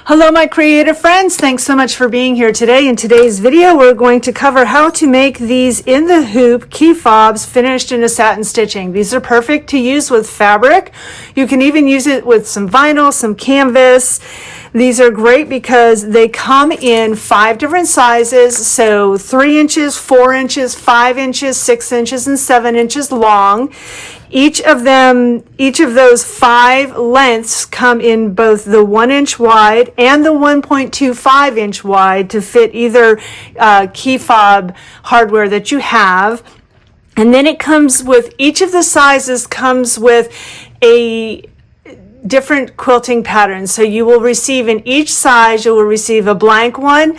Hello my creative friends, thanks so much for being here today. In today's video we're going to cover how to make these in the hoop key fobs finished in a satin stitching. These are perfect to use with fabric. You can even use it with some vinyl, some canvas. These are great because they come in 5 different sizes, so 3 inches, 4 inches, 5 inches, 6 inches, and 7 inches long. Each of those 5 lengths come in both the 1 inch wide and the 1.25 inch wide to fit either key fob hardware that you have. And then it comes with, each of the sizes comes with a different quilting pattern. So you will receive in each size, you will receive a blank one,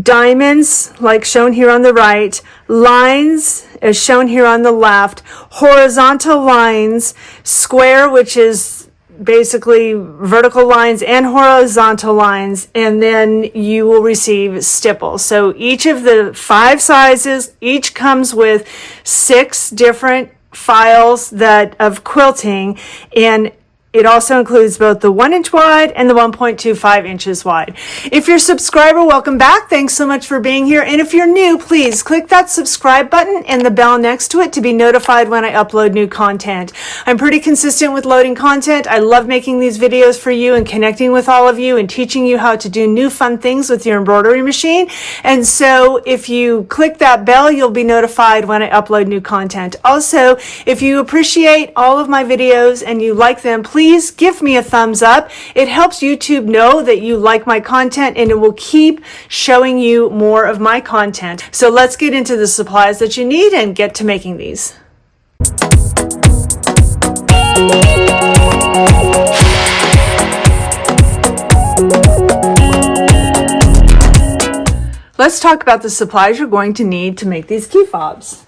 diamonds like shown here on the right, lines as shown here on the left, horizontal lines, square, which is basically vertical lines and horizontal lines, and then you will receive stipples. So each of the 5 sizes, each comes with 6 different files of quilting, and it also includes both the 1 inch wide and the 1.25 inches wide. If you're a subscriber, welcome back. Thanks so much for being here. And if you're new, please click that subscribe button and the bell next to it to be notified when I upload new content. I'm pretty consistent with loading content. I love making these videos for you and connecting with all of you and teaching you how to do new fun things with your embroidery machine. And so if you click that bell, you'll be notified when I upload new content. Also, if you appreciate all of my videos and you like them, please give me a thumbs up. It helps YouTube know that you like my content and it will keep showing you more of my content. So let's get into the supplies that you need and get to making these. Let's talk about the supplies you're going to need to make these key fobs.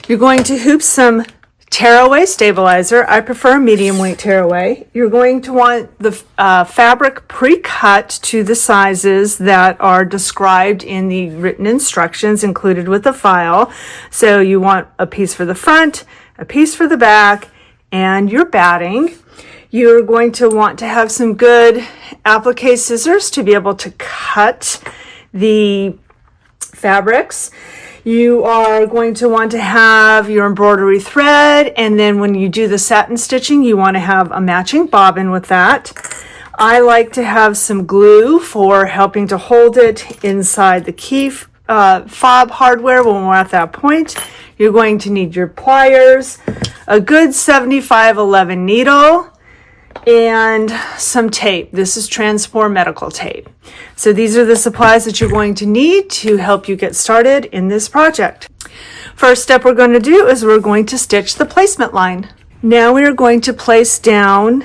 You're going to hoop some tearaway stabilizer. I prefer medium weight tearaway. You're going to want the fabric pre-cut to the sizes that are described in the written instructions included with the file. So you want a piece for the front, a piece for the back, and your batting. You're going to want to have some good applique scissors to be able to cut the fabrics. You are going to want to have your embroidery thread, and then when you do the satin stitching, you want to have a matching bobbin with that. I like to have some glue for helping to hold it inside the key fob hardware when we're at that point. You're going to need your pliers, a good 7511 needle, and some tape. This is Transform medical tape. So these are the supplies that you're going to need to help you get started in this project. First step we're going to do is we're going to stitch the placement line. Now we are going to place down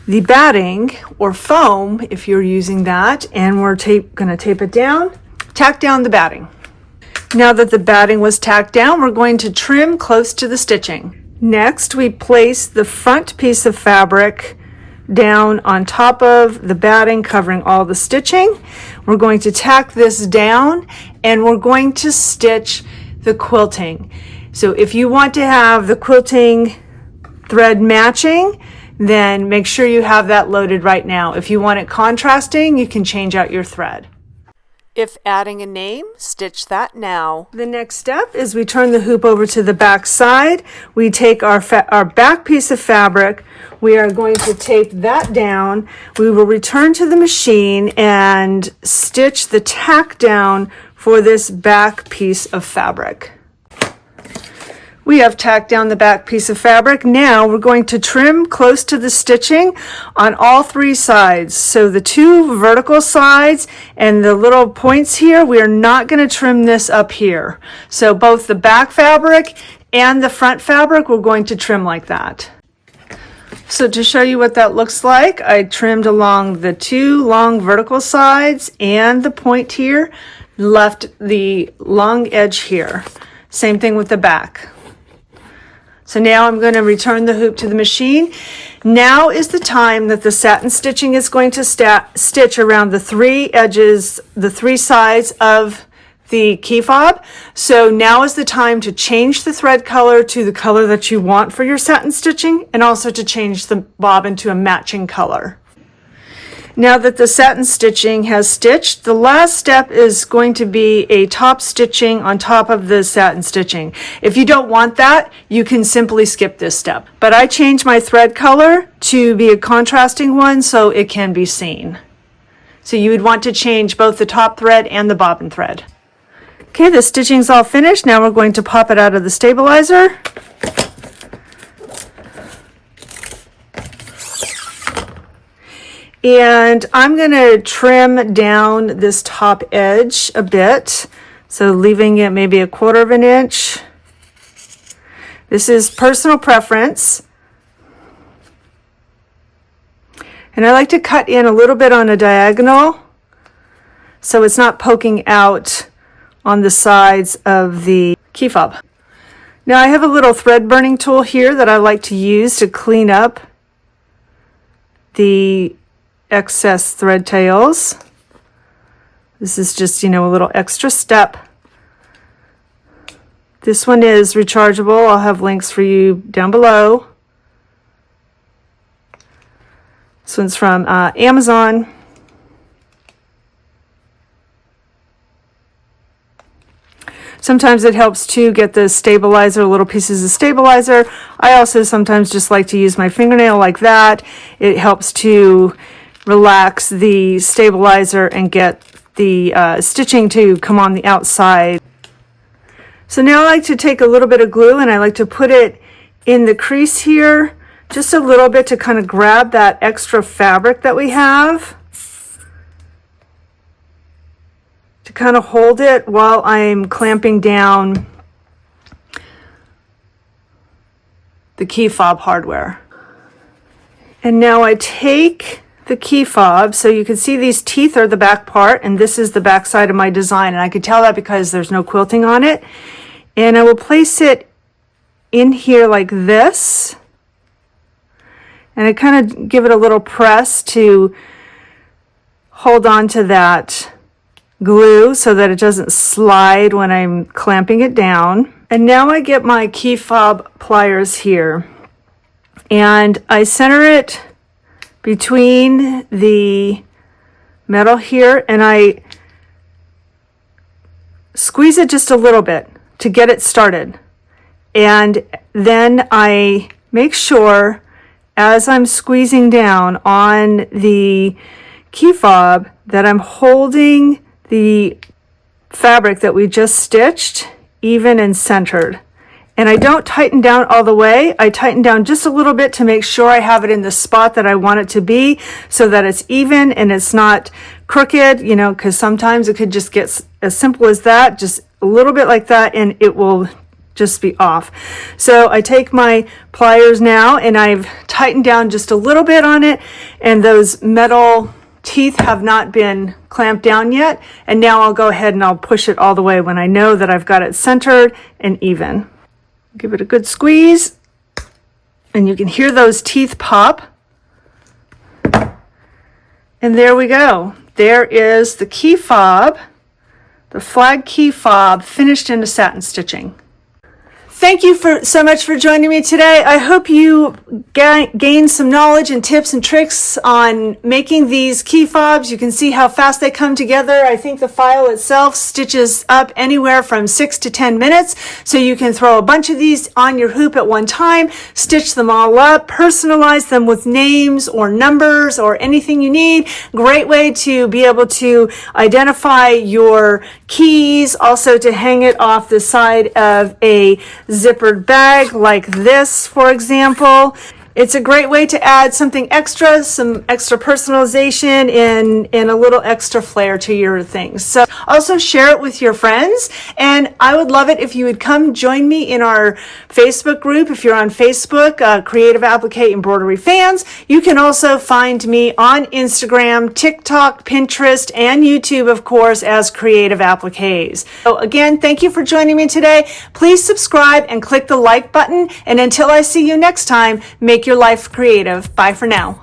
the batting or foam if you're using that, and we're going to tape it down, tack down the batting. Now that the batting was tacked down, we're going to trim close to the stitching. Next, we place the front piece of fabric down on top of the batting, covering all the stitching. We're going to tack this down and we're going to stitch the quilting. So if you want to have the quilting thread matching, then make sure you have that loaded right now. If you want it contrasting, you can change out your thread. If adding a name, stitch that now. The next step is we turn the hoop over to the back side. We take our back piece of fabric. We are going to tape that down. We will return to the machine and stitch the tack down for this back piece of fabric. We have tacked down the back piece of fabric. Now we're going to trim close to the stitching on all 3 sides. So the 2 vertical sides and the little points here, we are not going to trim this up here. So both the back fabric and the front fabric, we're going to trim like that. So to show you what that looks like, I trimmed along the 2 long vertical sides and the point here, left the long edge here. Same thing with the back. So now I'm going to return the hoop to the machine. Now is the time that the satin stitching is going to stitch around the 3 edges, the 3 sides of the key fob. So now is the time to change the thread color to the color that you want for your satin stitching, and also to change the bobbin to a matching color. Now that the satin stitching has stitched, the last step is going to be a top stitching on top of the satin stitching. If you don't want that, you can simply skip this step. But I changed my thread color to be a contrasting one so it can be seen. So you would want to change both the top thread and the bobbin thread. Okay, the stitching's all finished. Now we're going to pop it out of the stabilizer. And I'm going to trim down this top edge a bit, so leaving it maybe 1/4 inch. This is personal preference. And I like to cut in a little bit on a diagonal so it's not poking out on the sides of the key fob. Now I have a little thread burning tool here that I like to use to clean up the excess thread tails. This is just, a little extra step. This one is rechargeable. I'll have links for you down below. This one's from Amazon. Sometimes it helps to get the stabilizer, little pieces of stabilizer. I also sometimes just like to use my fingernail like that. It helps to relax the stabilizer and get the stitching to come on the outside. So now I like to take a little bit of glue and I like to put it in the crease here, just a little bit to kind of grab that extra fabric that we have, to kind of hold it while I'm clamping down the key fob hardware. And now I take the key fob, so you can see these teeth are the back part, and this is the back side of my design, and I could tell that because there's no quilting on it. And I will place it in here like this, and I kind of give it a little press to hold on to that glue so that it doesn't slide when I'm clamping it down. And now I get my key fob pliers here, and I center it between the metal here, and I squeeze it just a little bit to get it started. And then I make sure as I'm squeezing down on the key fob that I'm holding the fabric that we just stitched even and centered. And I don't tighten down all the way. I tighten down just a little bit to make sure I have it in the spot that I want it to be so that it's even and it's not crooked, because sometimes it could just get as simple as that, just a little bit like that, and it will just be off. So I take my pliers now and I've tightened down just a little bit on it, and those metal teeth have not been clamped down yet. And now I'll go ahead and I'll push it all the way when I know that I've got it centered and even. Give it a good squeeze, and you can hear those teeth pop. And there we go. There is the key fob, the flag key fob, finished into satin stitching. Thank you so much for joining me today. I hope you gained some knowledge and tips and tricks on making these key fobs. You can see how fast they come together. I think the file itself stitches up anywhere from 6 to 10 minutes. So you can throw a bunch of these on your hoop at one time, stitch them all up, personalize them with names or numbers or anything you need. Great way to be able to identify your keys, also to hang it off the side of a zippered bag like this, for example. It's a great way to add something extra, some extra personalization and a little extra flair to your things. So also share it with your friends, and I would love it if you would come join me in our Facebook group. If you're on Facebook, Creative Applique Embroidery Fans. You can also find me on Instagram, TikTok, Pinterest, and YouTube, of course, as Creative Appliques. So again, thank you for joining me today. Please subscribe and click the like button, and until I see you next time, make your life creative. Bye for now.